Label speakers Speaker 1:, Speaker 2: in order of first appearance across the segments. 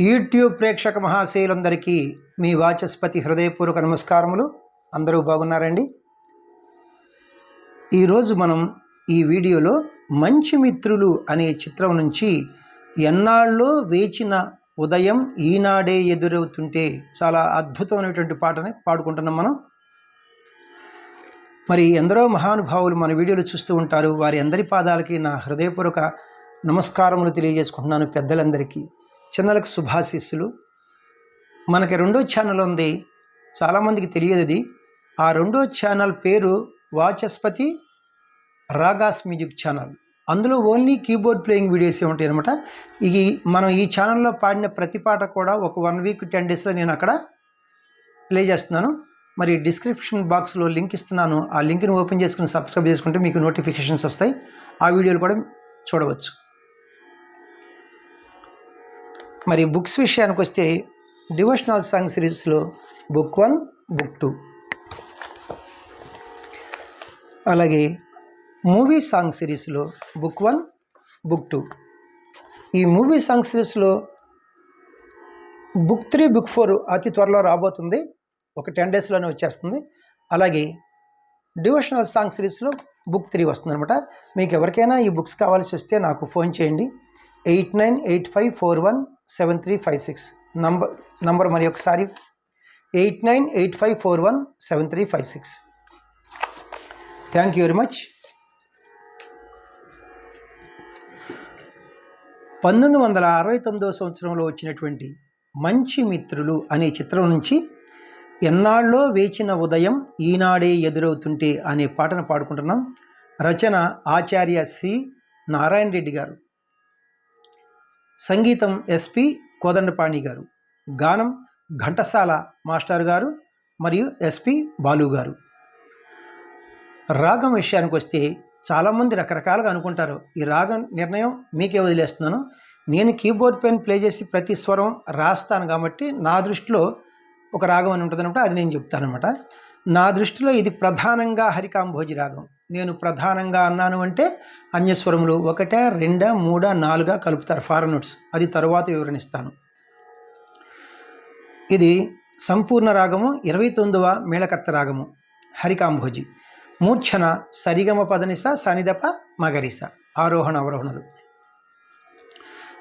Speaker 1: YouTube ప్రేక్షక మహాశయులందరికీ మీ వాచస్పతి హృదయపూర్వక నమస్కారములు. అందరూ బాగున్నారండి? ఈరోజు మనం ఈ వీడియోలో మంచి మిత్రులు అనే చిత్రం నుంచి ఎన్నాళ్ళో వేచిన ఉదయం ఈనాడే ఎదురవుతుంటే చాలా అద్భుతమైనటువంటి పాటని పాడుకుంటున్నాం మనం. మరి ఎందరో మహానుభావులు మన వీడియోలు చూస్తూ ఉంటారు. వారి అందరి పాదాలకి నా హృదయపూర్వక నమస్కారములు తెలియజేసుకుంటున్నాను. పెద్దలందరికీ, చిన్నలకు శుభాశీస్సులు. మనకి రెండో ఛానల్ ఉంది, చాలామందికి తెలియదు అది. ఆ రెండో ఛానల్ పేరు వాచస్పతి రాగాస్ మ్యూజిక్ ఛానల్. అందులో ఓన్లీ కీబోర్డ్ ప్లేయింగ్ వీడియోసే ఉంటాయి అనమాట. మనం ఈ ఛానల్లో పాడిన ప్రతి పాట కూడా ఒక 1 వీక్ 10 డేస్లో నేను అక్కడ ప్లే చేస్తున్నాను. మరి డిస్క్రిప్షన్ బాక్స్లో లింక్ ఇస్తున్నాను. ఆ లింక్ని ఓపెన్ చేసుకుని సబ్స్క్రైబ్ చేసుకుంటే మీకు నోటిఫికేషన్స్ వస్తాయి. ఆ వీడియోలు కూడా చూడవచ్చు. మరి బుక్స్ విషయానికి వస్తే డివోషనల్ సాంగ్ సిరీస్లో బుక్ 1, బుక్ 2, అలాగే మూవీ సాంగ్ సిరీస్లో బుక్ 1, బుక్ 2. ఈ మూవీ సాంగ్ సిరీస్లో బుక్ 3, బుక్ 4 అతి త్వరలో రాబోతుంది. ఒక 10 డేస్లోనే వచ్చేస్తుంది. అలాగే డివోషనల్ సాంగ్ సిరీస్లో బుక్ 3 వస్తుంది అనమాట. మీకు ఎవరికైనా ఈ బుక్స్ కావాల్సి వస్తే నాకు ఫోన్ చేయండి. 8985417356 నంబర్ మరి ఒకసారి 8985417356. Thank you very much. 1969వ సంవత్సరంలో వచ్చినటువంటి మంచి మిత్రులు అనే చిత్రం నుంచి ఎన్నాళ్ళో వేచిన ఉదయం ఈనాడే ఎదురవుతుంటే అనే పాటను పాడుకుంటున్నాం. రచన ఆచార్య శ్రీ నారాయణ రెడ్డి గారు, సంగీతం ఎస్పి కోదండపాణి గారు, గానం ఘంటసాల మాస్టర్ గారు మరియు ఎస్పి బాలు గారు. రాగం విషయానికి వస్తే చాలామంది రకరకాలుగా అనుకుంటారు. ఈ రాగం నిర్ణయం మీకే వదిలేస్తున్నాను. నేను కీబోర్డ్ పైన ప్లే చేసి ప్రతి స్వరం రాస్తాను కాబట్టి నా దృష్టిలో ఒక రాగం అని ఉంటుంది అనమాట. అది నేను చెప్తానమాట. నా దృష్టిలో ఇది ప్రధానంగా హరికాంభోజి రాగం. నేను ప్రధానంగా అన్నాను అంటే అన్యస్వరములు 1, 2, 3, 4గా కలుపుతారు ఫారెన్ నోట్స్. అది తరువాత వివరణిస్తాను. ఇది సంపూర్ణ రాగము, 29వ మేళకర్త రాగము హరికాంభోజి. మూర్ఛన సరిగమ పదనిస సనిదప మగరిస, ఆరోహణ అవరోహణలు.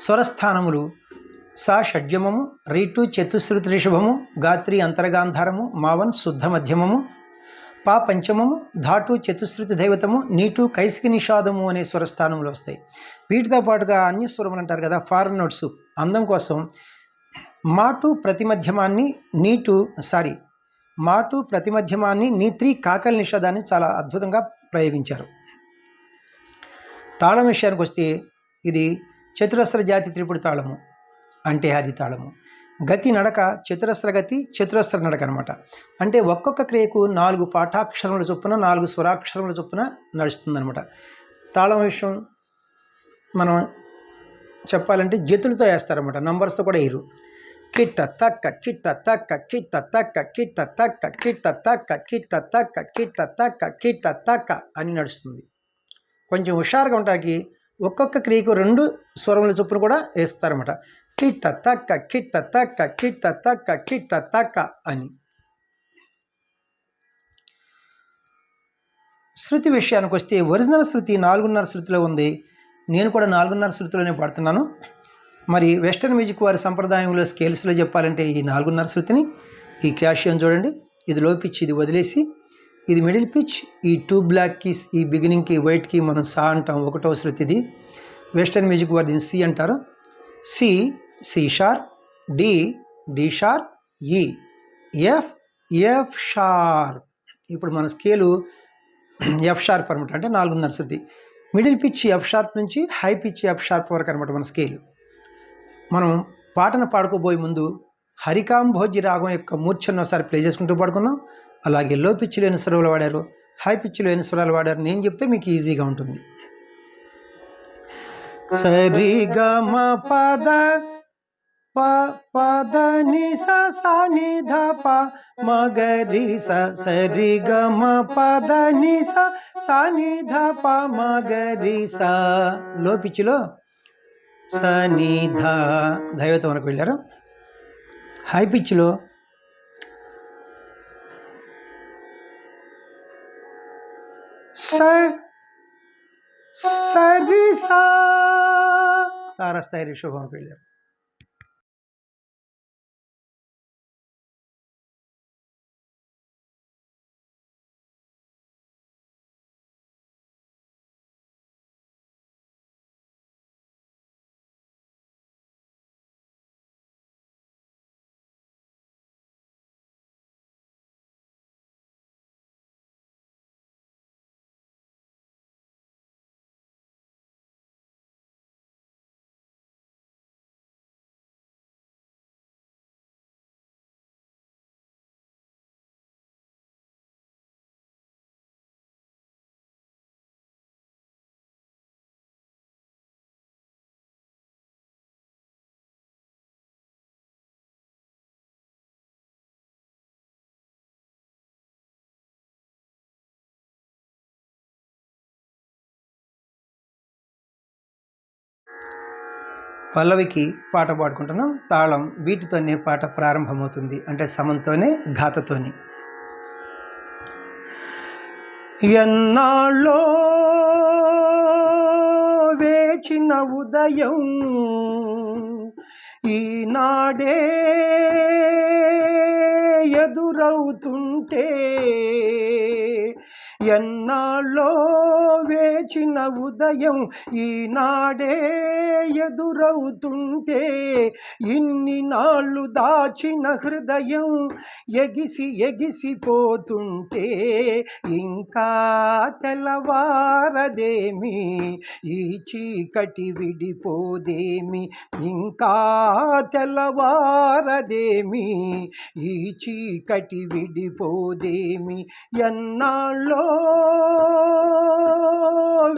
Speaker 1: స్వరస్థానములు సా షడ్జమము, రీటు చతుశ్రుతి రిషభము, గాత్రి అంతర్గాంధారము, మావన్ శుద్ధ మధ్యమము, పా పంచమము, ధాటు చతుశ్రుతి దైవతము, నీటు కైసికి నిషాదము అనే స్వరస్థానములు వస్తాయి. వీటితో పాటుగా అన్యస్వరములు అంటారు కదా, ఫారెన్ నోట్స్. అందం కోసం మాటు ప్రతిమధ్యమాన్ని నీత్రి కాకల్ నిషాదాన్ని చాలా అద్భుతంగా ప్రయోగించారు. తాళం విషయానికి వస్తే ఇది చతురస్ర జాతి త్రిపుడి తాళము అంటే ఆది తాళము. గతి నడక చతురస్ర గతి, చతురస్ర నడక అనమాట. అంటే ఒక్కొక్క క్రియకు 4 పాఠాక్షరముల చొప్పున 4 స్వరాక్షరముల చొప్పున నడుస్తుందనమాట. తాళం విషయం మనం చెప్పాలంటే జతులతో వేస్తారనమాట, నంబర్స్తో కూడా వేయరు. కిట్ట తక్క కిట్ట తక్క కిట్ట తక్క కిట్ట తక్క కిట్ట తక్క కిట్ట తక్క కిట్ట తక్క కిట్ట తక్క అని నడుస్తుంది. కొంచెం హుషారుగా ఉంటాకి ఒక్కొక్క క్రియకు 2 స్వరముల చొప్పున కూడా వేస్తారన్నమాట. కిట్ట తక్క కిట్ట తక్క కిట్ట తక్క కిట్ట తక్క అని. శృతి విషయానికి వస్తే ఒరిజినల్ శృతి 4.5 శృతిలో ఉంది. నేను కూడా 4.5 శృతిలోనే పాడుతున్నాను. మరి వెస్టర్న్ మ్యూజిక్ వారి సంప్రదాయంలో స్కేల్స్లో చెప్పాలంటే ఈ 4.5 శృతిని, ఈ క్యాషియోని చూడండి, ఇది లో పిచ్, ఇది వదిలేసి ఇది మిడిల్ పిచ్, ఈ 2 బ్లాక్ కీస్, ఈ బిగినింగ్కి వైట్కి మనం సా అంటాం, 1వ శృతిది. వెస్టర్న్ మ్యూజిక్ వారు దీన్ని సి అంటారు. C, C sharp, D, D sharp, E, F, F sharp. ఇప్పుడు మన స్కేలు ఎఫ్ షార్ప్ అనమాట, అంటే 4.5 శృతి. మిడిల్ పిచ్ ఎఫ్ షార్ప్ నుంచి హై పిచ్ ఎఫ్ షార్ప్ వరకు అనమాట మన స్కేలు. మనం పాటను పాడుకోబోయే ముందు హరికాంభోజి రాగం యొక్క మూర్ఛను ఒకసారి ప్లే చేసుకుంటూ పాడుకుందాం. అలాగే లో పిచ్లో ఎన్ని స్వరాలు వాడారు, హై పిచ్లో ఎన్ని స్వరాలు వాడారు నేను చెప్తే మీకు ఈజీగా ఉంటుంది. సరి గ మ పద పద ని స ని ధ ప మ గ రి స, సరి గ మ పద ని స ని ధ ప మ గ రి స. లో పిచ్లో స ని ధ దైవతం వరకు వెళ్ళారు. హై పిచ్లో సరి సా తారస్థాయి రిషభంకి వెళ్ళారు. పల్లవికి పాట పాడుకుంటున్నాం. తాళం వీటితోనే పాట ప్రారంభమవుతుంది, అంటే సమంతోనే ఘాతతోని. ఎన్నాళ్ళో వేచిన ఉదయం ఈనాడే ఎదురవుతుంటే, ఎన్నాళ్ళో వేచిన ఉదయం ఈనాడే ఎదురవుతుంటే, ఇన్ని నాళ్ళు దాచిన హృదయం ఎగిసి ఎగిసిపోతుంటే, ఇంకా తెల్లవారదేమి ఈ చీకటి విడిపోదేమి, ఇంకా తెల్లవారదేమి ఈ చీకటి విడిపోదేమి, ఎన్నాళ్ళో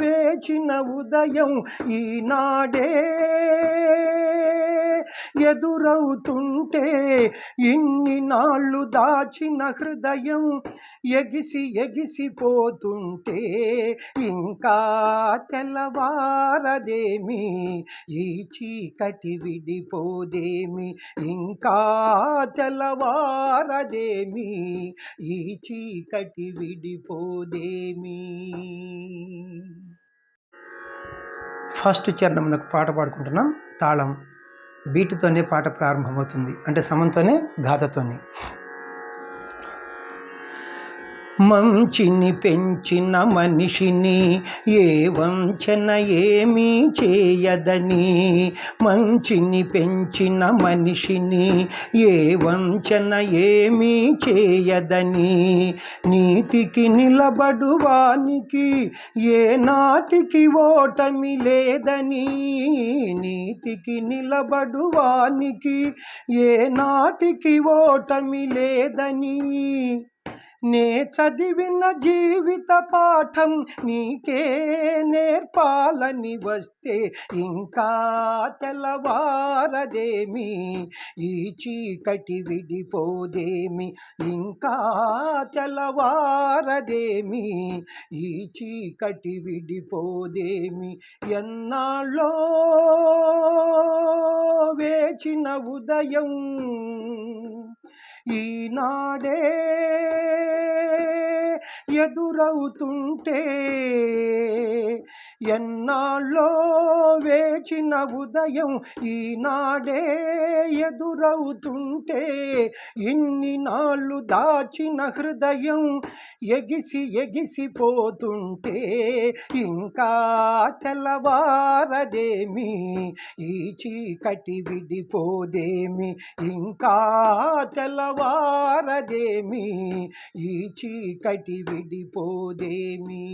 Speaker 1: వేచిన ఉదయం ఈనాడే ఎదురవుతుంటే, ఇన్ని నాళ్ళు దాచిన హృదయం ఎగిసి ఎగిసిపోతుంటే, ఇంకా తెల్లవారదేమి ఈ చీకటి విడిపోదేమి, ఇంకా తెల్లవారదేమి ఈ చీకటి విడిపోదేమి. ఫస్ట్ చరణమునకు పాట పాడుకుంటున్నాం. తాళం బీటుతోనే పాట ప్రారంభమవుతుంది, అంటే సమంతోనే ఘాతతోనే. మంచిని పెంచిన మనిషిని ఏ వంచన ఏమీ చేయదని, మంచిని పెంచిన మనిషిని ఏ వంచన ఏమీ చేయదని, నీతికి నిలబడువానికి ఏ నాటికి ఓటమి లేదని, నీతికి నిలబడువానికి ఏ నాటికి ఓటమి లేదని, నే చదివిన జీవిత పాఠం నీకే నేర్పాలని వస్తే, ఇంకా తెల్లవారదేమి ఈ చీకటి విడిపోదేమి, ఇంకా తెల్లవారదేమి ఈ చీకటి విడిపోదేమి, ఎన్నాళ్ళో వేచిన ఉదయం ఈనాడే ఎదురవుతుంటే, ఎన్నాళ్ళో వేచిన ఉదయం ఈనాడే ఎదురవుతుంటే, ఇన్ని నాళ్ళు దాచిన హృదయం ఎగిసి ఎగిసిపోతుంటే, ఇంకా తెల్లవారదేమి ఈ చీకటి విడిపోదేమి, ఇంకా తెల్లవారదేమి ఈ చీకటి విడిపోదేమి.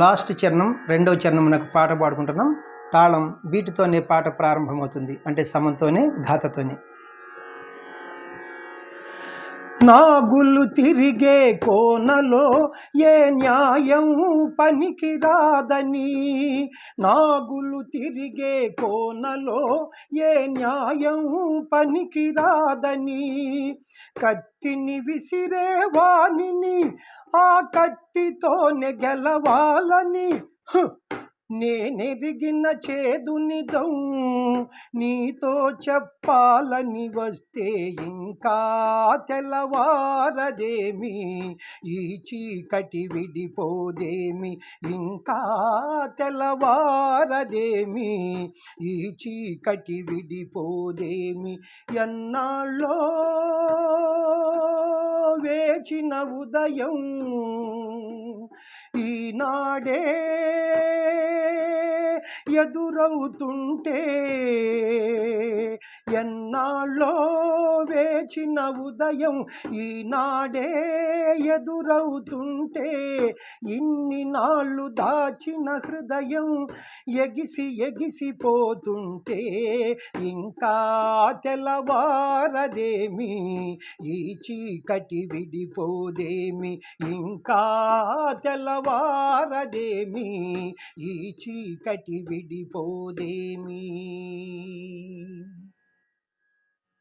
Speaker 1: లాస్ట్ చరణం రెండవ చరణమునకు పాట పాడుకుంటున్నాం. తాళం బీటుతోనే పాట ప్రారంభమవుతుంది, అంటే సమంతోనే ఘాతతోనే. నాగులు తిరిగే కోనలో ఏ న్యాయం పనికి రాదని, నాగులు తిరిగే కోనలో ఏ న్యాయం పనికి రాదని, కత్తిని విసిరే వాణిని ఆ కత్తితోనే గెలవాలని, నేనెరిగిన చేదు నిజం నీతో చెప్పాలని వస్తే ఇంకా తెల్లవారదేమి, ఈ చీకటి విడిపోదేమి, ఇంకా తెల్లవారదేమి, ఈ చీకటి విడిపోదేమి. ఎన్నాళ్ళో వేచిన ఉదయం ఈనాడే ఎదురవుతుంటే, ఎన్నాళ్ళో వేచిన ఉదయం ఈనాడే ఎదురవుతుంటే, ఇన్ని నాళ్ళు దాచిన హృదయం ఎగిసి ఎగిసిపోతుంటే, ఇంకా తెల్లవారదేమి, ఈ చీకటి విడిపోదేమి, ఇంకా తెల్లవారదేమి, ఈ చీకటి విడిపోదేమి.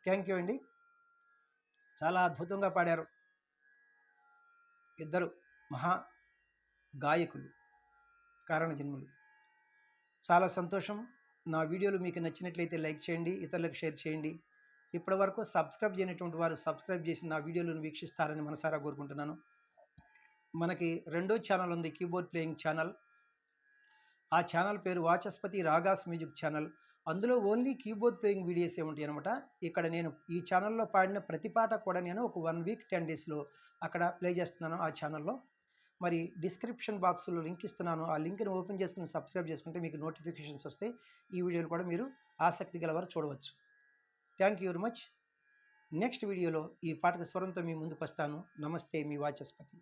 Speaker 1: థ్యాంక్ యూ అండి. చాలా అద్భుతంగా పాడారు ఇద్దరు మహా గాయకులు, కారణజన్ములు. చాలా సంతోషం. నా వీడియోలు మీకు నచ్చినట్లయితే లైక్ చేయండి, ఇతరులకు షేర్ చేయండి. ఇప్పటి వరకు సబ్స్క్రైబ్ చేయనటువంటి వారు సబ్స్క్రైబ్ చేసి నా వీడియోలను వీక్షిస్తారని మనసారా కోరుకుంటున్నాను. మనకి రెండో ఛానల్ ఉంది, కీబోర్డ్ ప్లేయింగ్ ఛానల్. ఆ ఛానల్ పేరు వాచస్పతి రాగాస్ మ్యూజిక్ ఛానల్. అందులో ఓన్లీ కీబోర్డ్ ప్లేయింగ్ వీడియోసే ఉంటాయి అనమాట. ఇక్కడ నేను ఈ ఛానల్లో పాడిన ప్రతి పాట కూడా నేను ఒక 1 వీక్ 10 డేస్లో అక్కడ ప్లే చేస్తున్నాను ఆ ఛానల్లో. మరి డిస్క్రిప్షన్ బాక్స్లో లింక్ ఇస్తున్నాను. ఆ లింక్ని ఓపెన్ చేసుకుని సబ్స్క్రైబ్ చేసుకుంటే మీకు నోటిఫికేషన్స్ వస్తాయి. ఈ వీడియోలు కూడా మీరు ఆసక్తి గలవారు చూడవచ్చు. Thank you very much. Next వీడియోలో ఈ పాటకు స్వరంతో మీ ముందుకు వస్తాను. నమస్తే, మీ వాచస్పతి.